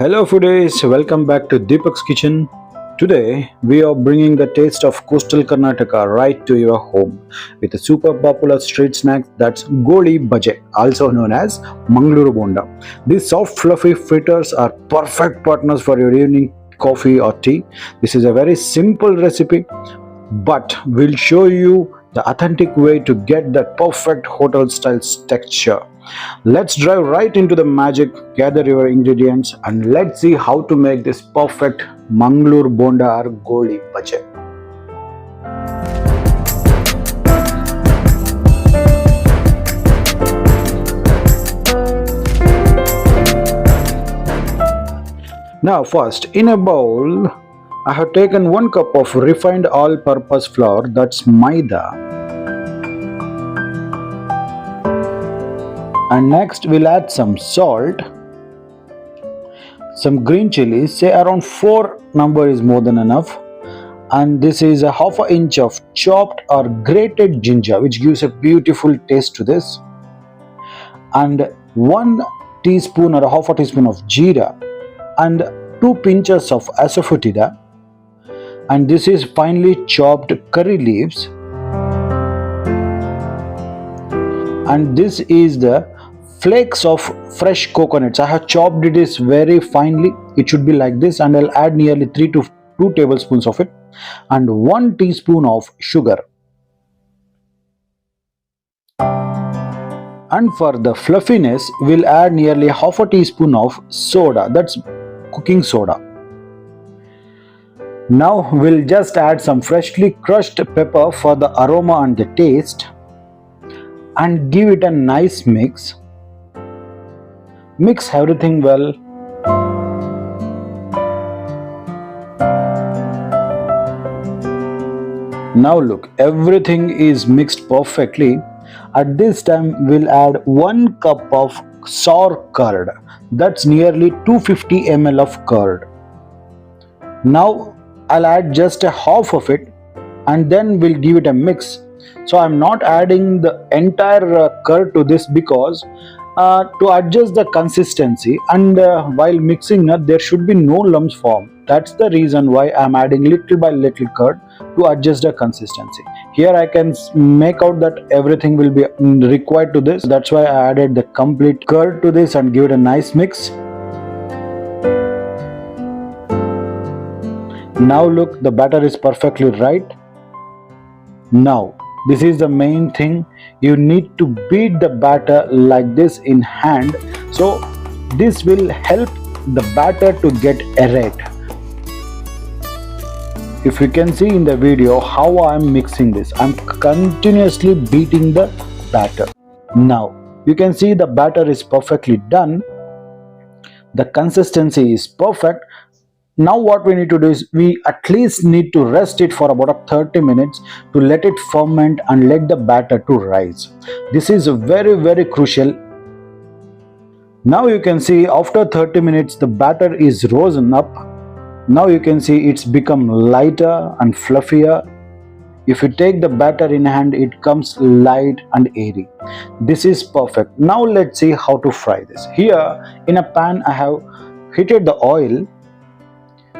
Hello foodies, welcome back to Deepaks kitchen. Today we are bringing the taste of coastal Karnataka right to your home with a super popular street snack that's Golibaje, also known as Mangalore Bonda. These soft fluffy fritters are perfect partners for your evening coffee or tea. This is a very simple recipe, but we'll show you the authentic way to get that perfect hotel style texture. Let's dive right into the magic, gather your ingredients, and let's see how to make this perfect Mangalore Bonda or Goli Baje. Now first, in a bowl, I have taken 1 cup of refined all-purpose flour, that's maida. And next we'll add some salt, some green chilies, say around 4 number is more than enough, and this is a half an inch of chopped or grated ginger which gives a beautiful taste to this, and 1 teaspoon or a half a teaspoon of jeera, and 2 pinches of asafoetida, and this is finely chopped curry leaves, and this is the flakes of fresh coconuts. I have chopped it very finely. It should be like this, and I'll add nearly 3 to 2 tablespoons of it, and 1 teaspoon of sugar. And for the fluffiness, we'll add nearly half a teaspoon of soda, that's cooking soda. Now we'll just add some freshly crushed pepper for the aroma and the taste, and give it a nice mix. Mix everything well. Now look, everything is mixed perfectly. At this time we'll add 1 cup of sour curd, that's nearly 250 ml of curd. Now I'll add just a half of it, and then we'll give it a mix. So I'm not adding the entire curd to this because to adjust the consistency, and while mixing there should be no lumps formed. That's the reason why I'm adding little by little curd to adjust the consistency. Here I can make out that everything will be required to this. That's why I added the complete curd to this and give it a nice mix. Now look, the batter is perfectly right. Now this is the main thing. You need to beat the batter like this in hand, so this will help the batter to get aerate. If you can see in the video how I am mixing this, I am continuously beating the batter. Now you can see the batter is perfectly done. The consistency is perfect. Now what we need to do is we at least need to rest it for about 30 minutes to let it ferment and let the batter to rise. This is very crucial. Now you can see after 30 minutes the batter is risen up. Now you can see it's become lighter and fluffier. If you take the batter in hand, it comes light and airy. This is perfect. Now let's see how to fry this. Here in a pan I have heated the oil.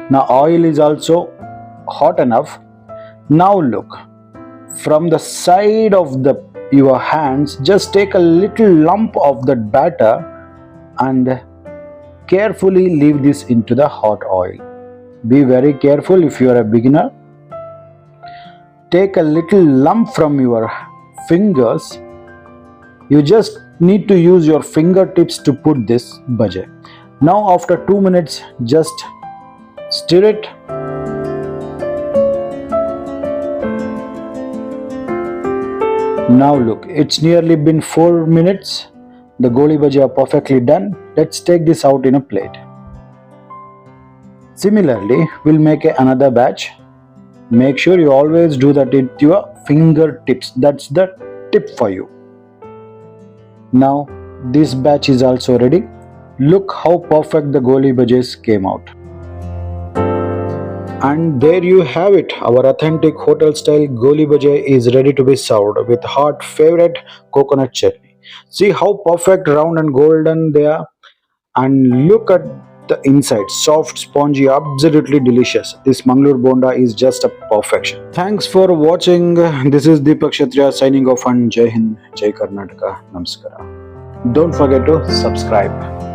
Now oil is also hot enough. Now look, from the side of your hands, just take a little lump of that batter and carefully leave this into the hot oil. Be very careful if you are a beginner. Take a little lump from your fingers. You just need to use your fingertips to put this bhaje. Now after 2 minutes, just stir it. Now look, it's nearly been 4 minutes. The Goli Baje are perfectly done. Let's take this out in a plate. Similarly, we'll make another batch. Make sure you always do that with your fingertips. That's the tip for you. Now this batch is also ready. Look how perfect the Goli Bajes came out. And there you have it, our authentic hotel style Goli Baje is ready to be served with hot favorite coconut chutney. See how perfect, round and golden they are, and look at The inside, soft, spongy, absolutely delicious. This Mangalore Bonda is just a perfection. Thanks for watching. This is Deepak Kshatriya signing off, and Jai Hind, Jai Karnataka, Namaskara. Don't forget to subscribe.